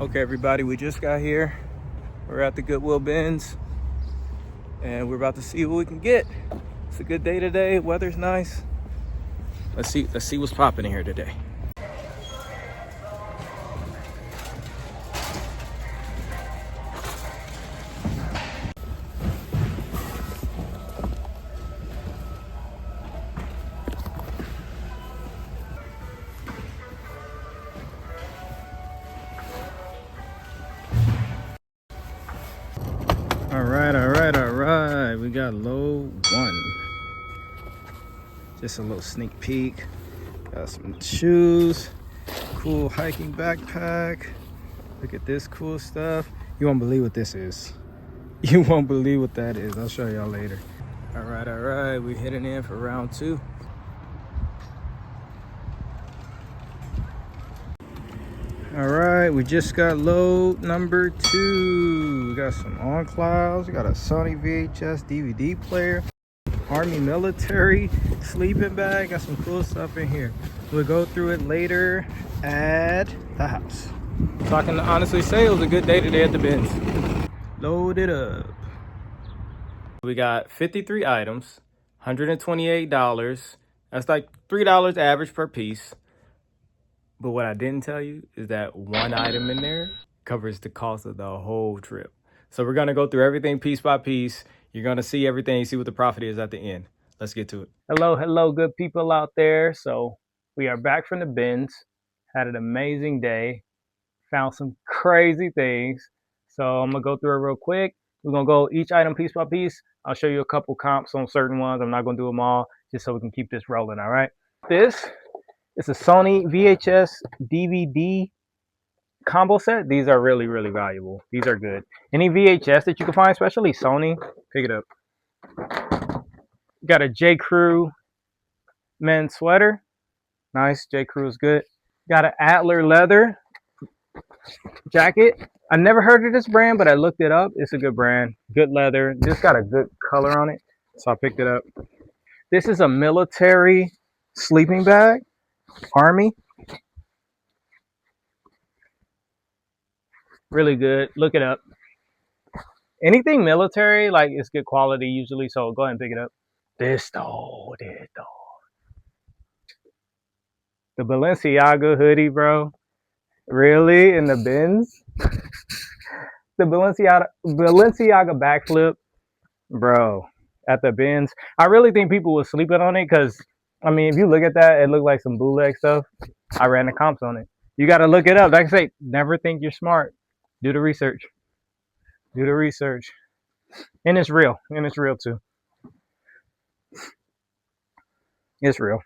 Okay, everybody, we just got here. We're at the Goodwill Bins, and we're about to see what we can get. It's a good day today. Weather's nice. Let's see what's popping in here today. All right. We got low one. Just a little sneak peek. Got some shoes, cool hiking backpack. Look at this cool stuff. You won't believe what this is. You won't believe what that is. I'll show y'all later. All right. We're heading in for round two. All right, we just got load number 2. We got some on clouds. We got a Sony VHS DVD player, Army military sleeping bag. Got some cool stuff in here. We'll go through it later at the house. So I can honestly say it was a good day today at the bins. Load it up. We got 53 items, $128. That's like $3 average per piece. But what I didn't tell you is that one item in there covers the cost of the whole trip. So we're going to go through everything piece by piece. You're going to see everything, see what the profit is at the end. Let's get to it. Hello, good people out there. So we are back from the bins. Had an amazing day. Found some crazy things. So I'm going to go through it real quick. We're going to go each item piece by piece. I'll show you a couple comps on certain ones. I'm not going to do them all just so we can keep this rolling, all right? It's a Sony VHS DVD combo set. These are really, really valuable. These are good. Any VHS that you can find, especially Sony, pick it up. Got a J. Crew men's sweater. Nice. J. Crew is good. Got an Adler leather jacket. I never heard of this brand, but I looked it up. It's a good brand. Good leather. Just got a good color on it, so I picked it up. This is a military sleeping bag. Army. Really good. Look it up. Anything military, like, it's good quality usually, so go ahead and pick it up. This though. The Balenciaga hoodie, bro. Really? In the bins? The Balenciaga backflip, bro, at the bins. I really think people were sleeping on it because, I mean, if you look at that, it looked like some bootleg stuff. I ran the comps on it. You got to look it up. Like I say, never think you're smart. Do the research. And it's real. And it's real, too. It's real.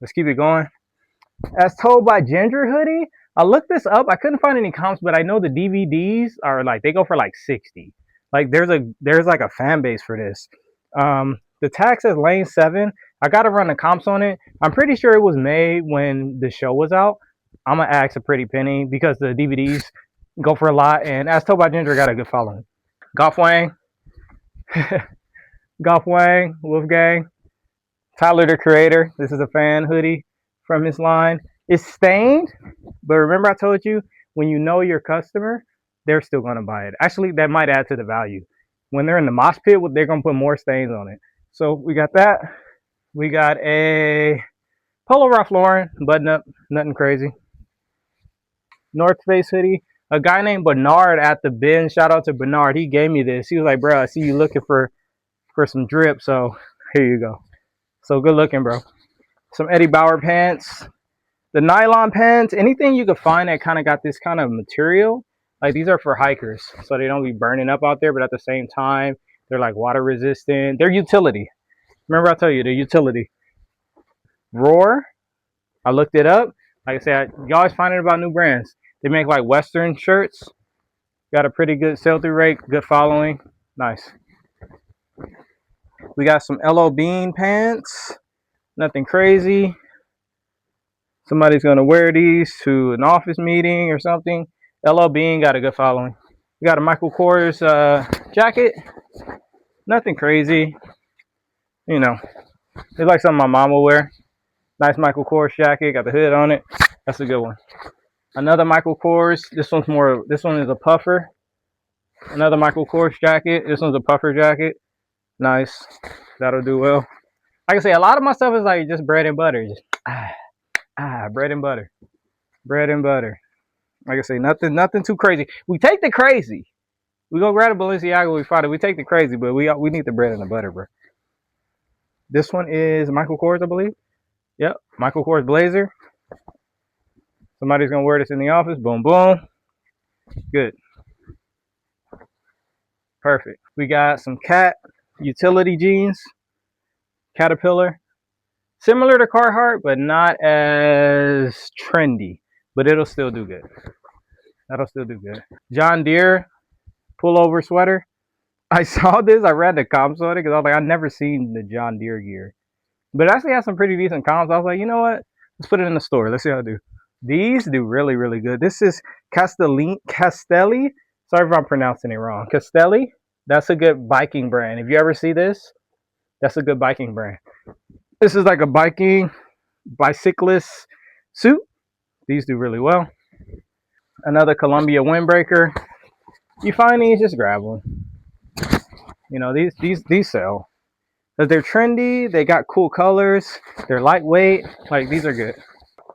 Let's keep it going. As Told by Ginger hoodie. I looked this up. I couldn't find any comps, but I know the DVDs are like, they go for like 60. Like, there's like a fan base for this. The tag says lane 7. I got to run the comps on it. I'm pretty sure it was made when the show was out. I'm going to ask a pretty penny because the DVDs go for a lot. And As Told by Ginger got a good following. Golf Wang, Wolfgang, Tyler the Creator. This is a fan hoodie from his line. It's stained, but remember I told you, when you know your customer, they're still going to buy it. Actually, that might add to the value. When they're in the mosh pit, they're going to put more stains on it. So we got that. We got a Polo Ralph Lauren button up, nothing crazy. North Face hoodie. A guy named Bernard at the bin. Shout out to Bernard. He gave me this. He was like, bro, I see you looking for some drip. So here you go. So good looking, bro. Some Eddie Bauer pants. The nylon pants. Anything you could find that kind of got this kind of material. Like, these are for hikers. So they don't be burning up out there. But at the same time, they're like water resistant. They're utility. Remember I told you, they're utility. Roar. I looked it up. Like I said, you always find it about new brands. They make like Western shirts. Got a pretty good sell-through rate. Good following. Nice. We got some LO Bean pants. Nothing crazy. Somebody's going to wear these to an office meeting or something. LO Bean got a good following. We got a Michael Kors jacket. Nothing crazy. You know, it's like something my mom will wear. Nice Michael Kors jacket. Got the hood on it. That's a good one. Another Michael Kors. This one is a puffer. Another Michael Kors jacket. This one's a puffer jacket. Nice. That'll do well. Like I say, a lot of my stuff is like just bread and butter. Just bread and butter. Bread and butter. Like I say, nothing too crazy. We take the crazy. We go grab a Balenciaga, we find it. We take the crazy, but we need the bread and the butter, bro. This one is Michael Kors, I believe. Yep, Michael Kors blazer. Somebody's gonna wear this in the office. Boom, boom. Good. Perfect. We got some cat utility jeans. Caterpillar. Similar to Carhartt, but not as trendy. But it'll still do good. That'll still do good. John Deere pullover sweater. I saw this. I read the comps on it because I was like, I've never seen the John Deere gear. But it actually has some pretty decent comps. I was like, you know what? Let's put it in the store. Let's see how I do. These do really, really good. This is Castelli. Sorry if I'm pronouncing it wrong. Castelli. That's a good biking brand. If you ever see this, that's a good biking brand. This is like a bicyclist suit. These do really well. Another Columbia windbreaker. You find these, just grab one. You know, these sell. Because they're trendy, they got cool colors, they're lightweight. Like, these are good.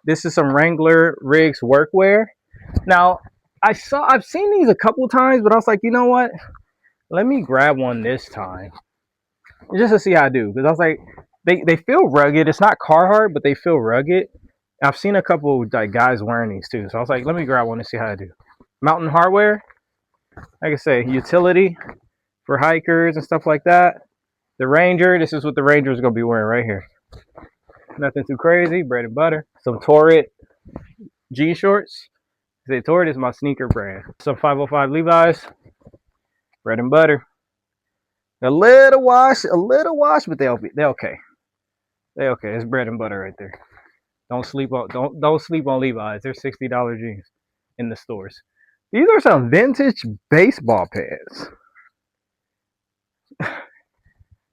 This is some Wrangler Riggs workwear. Now, I've seen these a couple times, but I was like, you know what? Let me grab one this time. Just to see how I do. Because I was like, they feel rugged. It's not Carhartt, but they feel rugged. I've seen a couple like guys wearing these too. So I was like, let me grab one and see how I do. Mountain Hardware. Like I say, utility for hikers and stuff like that. The Ranger, this is what the Ranger is going to be wearing right here. Nothing too crazy, bread and butter. Some Torrid jean shorts. Torrid is my sneaker brand. Some 505 Levi's, bread and butter. A little wash, but they're okay. They're okay. It's bread and butter right there. Don't sleep on Levi's. They're $60 jeans in the stores. These are some vintage baseball pants.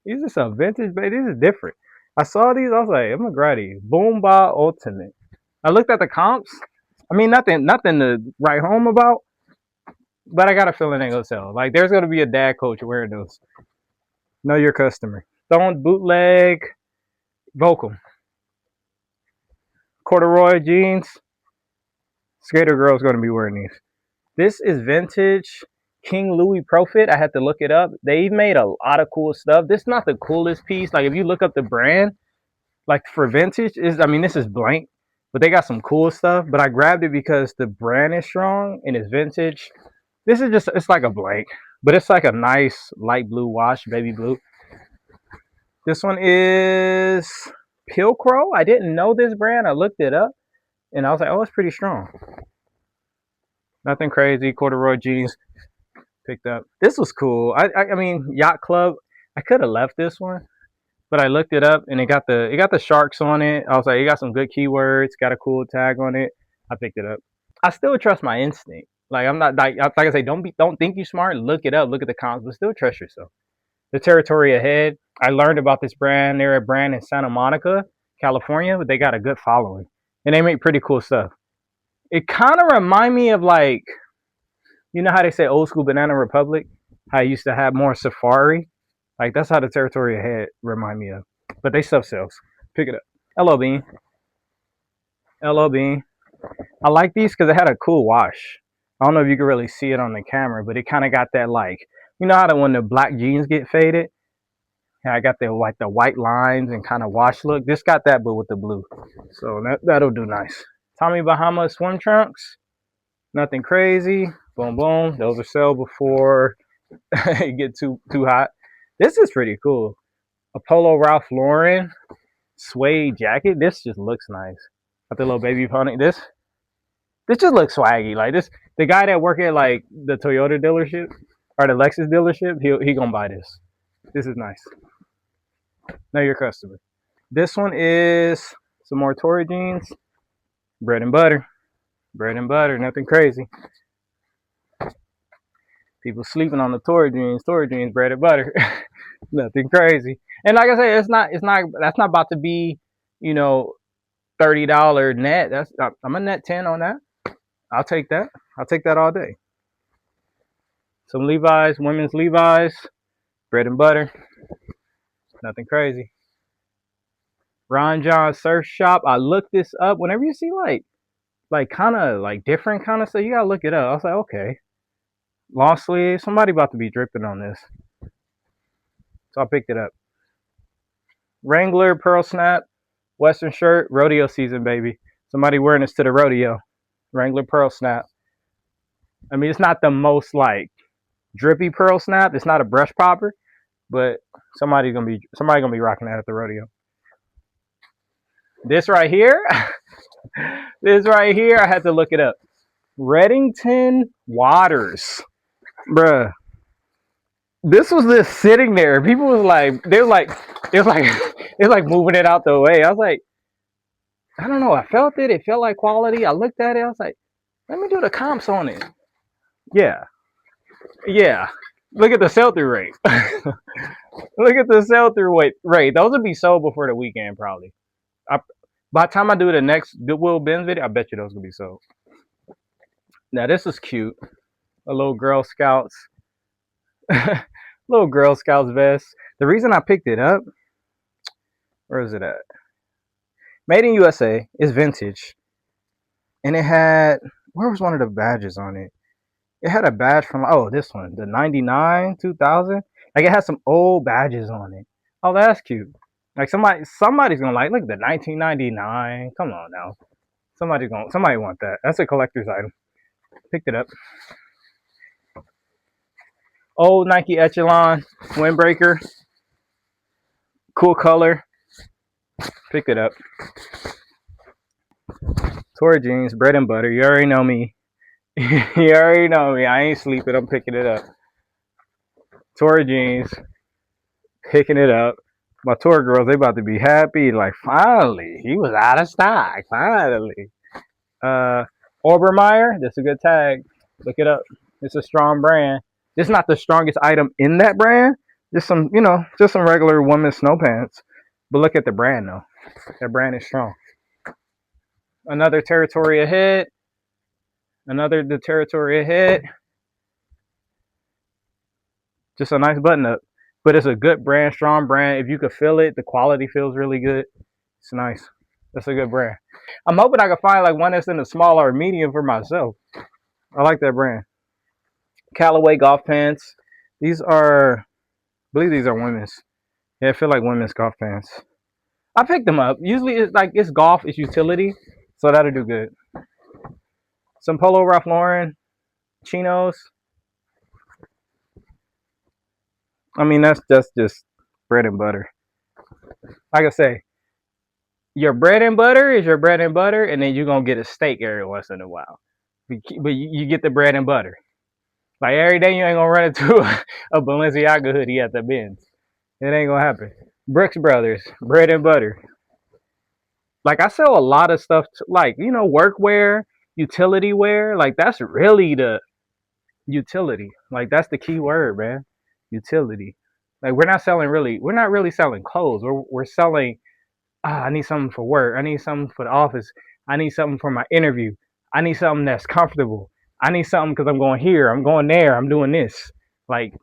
These are some vintage, but these are different. I saw these, I was like, I'm gonna grab these. Boom Ba Ultimate. I looked at the comps. I mean, nothing to write home about, but I got a feeling they're gonna sell. Like, there's gonna be a dad coach wearing those. Know your customer. Stone bootleg, Volcom. Corduroy jeans. Skater girl's gonna be wearing these. This is vintage King Louis Profit. I had to look it up. They made a lot of cool stuff. This is not the coolest piece. Like, if you look up the brand, like for vintage, this is blank, but they got some cool stuff. But I grabbed it because the brand is strong and it's vintage. This is it's like a blank, but it's like a nice light blue wash, baby blue. This one is Pilcrow. I didn't know this brand. I looked it up and I was like, oh, it's pretty strong. Nothing crazy. Corduroy jeans. Picked up. This was cool. I mean, Yacht Club. I could have left this one, but I looked it up and it got the sharks on it. I was like, it got some good keywords, got a cool tag on it. I picked it up. I still trust my instinct. Like, I'm not like I say, don't think you smart. Look it up. Look at the comps, but still trust yourself. The territory ahead. I learned about this brand. They're a brand in Santa Monica, California, but they got a good following and they make pretty cool stuff. It kind of remind me of, like, you know how they say old school Banana Republic? How I used to have more safari? Like, that's how the territory ahead remind me of. But they stuff sells. Pick it up. LO Bean. LO Bean. I like these because it had a cool wash. I don't know if you can really see it on the camera, but it kind of got that, like, you know how when the black jeans get faded? Yeah, I got the white lines and kind of wash look. This got that, but with the blue. So that'll do nice. Tommy Bahama swim trunks. Nothing crazy. Boom, boom. Those will sell before it get too hot. This is pretty cool. A Polo Ralph Lauren suede jacket. This just looks nice. Got the little baby pony. This just looks swaggy. Like, this, the guy that work at like the Toyota dealership or the Lexus dealership, he gonna buy this. This is nice. Know your customer. This one is some more Tory jeans. Bread and butter. Bread and butter. Nothing crazy. People sleeping on the Tory jeans, bread and butter. Nothing crazy. And like I say, that's not about to be, $30 net. I'm a net 10 on that. I'll take that. I'll take that all day. Some Levi's, women's Levi's, bread and butter. Nothing crazy. Ron John Surf Shop. I looked this up. Whenever you see like kind of like different kind of stuff, you gotta look it up. I was like, okay, long sleeve. Somebody about to be dripping on this, so I picked it up. Wrangler Pearl Snap Western shirt, rodeo season, baby. Somebody wearing this to the rodeo. Wrangler Pearl Snap. I mean, it's not the most like drippy Pearl Snap. It's not a brush popper, but somebody gonna be rocking that at the rodeo. This right here, I had to look it up. Reddington Waters, bruh. This was just sitting there. People was like, it was like moving it out the way. I was like, I don't know. I felt it. It felt like quality. I looked at it. I was like, let me do the comps on it. Yeah. Look at the sell-through rate. Look at the sell-through rate. Those would be sold before the weekend, probably. By the time I do the next Goodwill Bins video, I bet you those will be sold. Now, this is cute. A little Girl Scouts. Little Girl Scouts vest. The reason I picked it up, where is it at? Made in USA. It's vintage. And it had, where was one of the badges on it? It had a badge from, oh, this one, the 99, 2000. Like, it had some old badges on it. Oh, that's cute. Like, somebody's gonna like, look at the 1999. Come on now. Somebody want that. That's a collector's item. Picked it up. Old Nike Echelon windbreaker. Cool color. Picked it up. Tour jeans, bread and butter. You already know me. You already know me. I ain't sleeping. I'm picking it up. Tour jeans. Picking it up. My tour girls, they about to be happy. Like, finally, he was out of stock. Finally. Obermeyer. That's a good tag. Look it up. It's a strong brand. It's not the strongest item in that brand. Just some regular women's snow pants. But look at the brand, though. That brand is strong. Another territory ahead. The territory ahead. Just a nice button up. But it's a good brand, strong brand. If you could feel it, the quality feels really good. It's nice. That's a good brand. I'm hoping I can find like one that's in a small or medium for myself. I like that brand. Callaway golf pants. I believe these are women's. Yeah, I feel like women's golf pants. I picked them up. Usually it's golf, it's utility. So that'll do good. Some Polo Ralph Lauren chinos. I mean, that's just bread and butter. Like I say, your bread and butter is your bread and butter, and then you're going to get a steak every once in a while. But you get the bread and butter. Like, every day you ain't going to run into a Balenciaga hoodie at the bins. It ain't going to happen. Brooks Brothers, bread and butter. Like, I sell a lot of stuff, like, workwear, utility wear. Like, that's really the utility. Like, that's the key word, man. Utility. Like, we're not really selling clothes. We're selling, I need something for work. I need something for the office. I need something for my interview. I need something that's comfortable. I need something because I'm going here. I'm going there. I'm doing this. Like,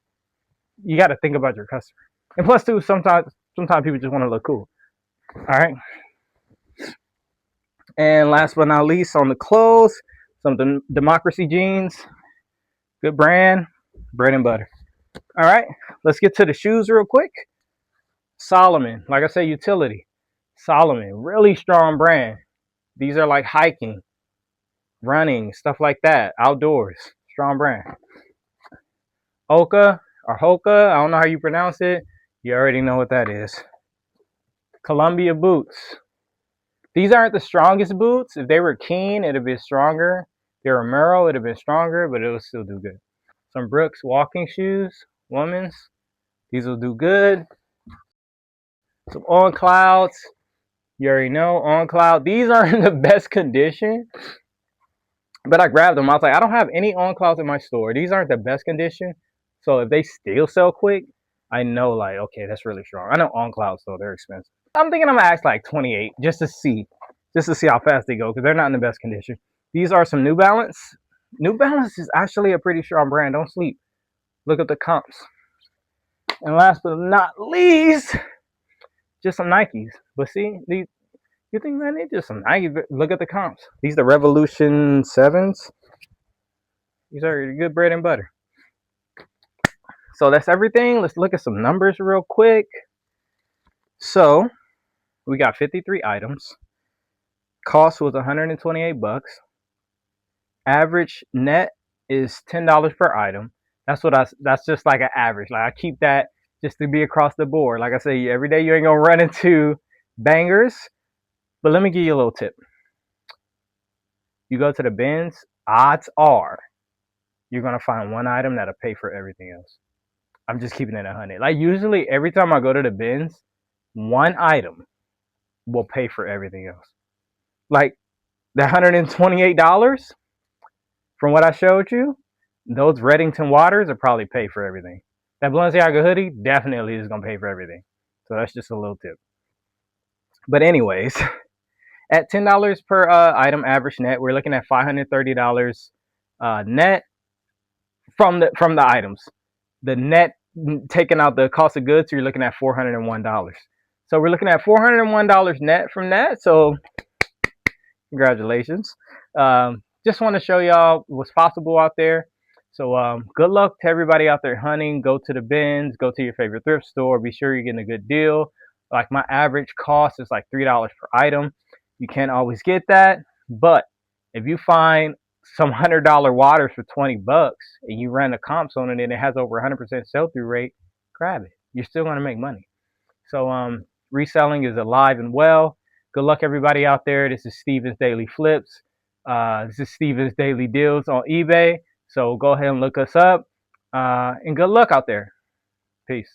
you got to think about your customer. And plus, too, sometimes people just want to look cool. All right. And last but not least, on the clothes, some Democracy jeans. Good brand. Bread and butter. All right. Let's get to the shoes real quick. Solomon. Like I said, utility. Solomon. Really strong brand. These are like hiking, running, stuff like that. Outdoors. Strong brand. Hoka or Hoka. I don't know how you pronounce it. You already know what that is. Columbia boots. These aren't the strongest boots. If they were Keen, it'd have been stronger. If they were Merrell, it'd have been stronger, but it would still do good. Some Brooks walking shoes, women's. These will do good. Some On Clouds. You already know, On Cloud. These aren't in the best condition, but I grabbed them. I was like, I don't have any On Clouds in my store. These aren't the best condition. So if they still sell quick, I know, like, okay, that's really strong. I know On Clouds, though, they're expensive. I'm thinking I'm going to ask like 28 just to see how fast they go, because they're not in the best condition. These are some New Balance. New Balance is actually a pretty strong brand. Don't sleep. Look at the comps. And last but not least, just some Nikes. But see, these, you think, man, they just some Nikes. Look at the comps. These are the Revolution 7s. These are good bread and butter. So that's everything. Let's look at some numbers real quick. So we got 53 items. Cost was 128 bucks. Average net is $10 per item. That's just like an average. Like I keep that just to be across the board. Like I say, every day you ain't gonna run into bangers. But let me give you a little tip. You go to the bins, odds are you're gonna find one item that'll pay for everything else. I'm just keeping it 100. Like usually every time I go to the bins, one item will pay for everything else. Like the $128 from what I showed you, those Reddington waters will probably pay for everything. That Balenciaga hoodie definitely is gonna pay for everything. So that's just a little tip. But anyways, at $10 per item average net, we're looking at $530 net from the items. The net taking out the cost of goods, so you're looking at $401. So we're looking at $401 net from that. So congratulations. Just want to show y'all what's possible out there. So good luck to everybody out there hunting. Go to the bins, go to your favorite thrift store. Be sure you're getting a good deal. Like my average cost is like $3 per item. You can't always get that, but if you find some $100 waters for 20 bucks and you run the comps on it and it has over 100% sell-through rate, grab it. You're still going to make money. So reselling is alive and well. Good luck everybody out there. This is Steven's Daily Flips. This is Steven's Daily Deals on eBay. So go ahead and look us up. And good luck out there. Peace.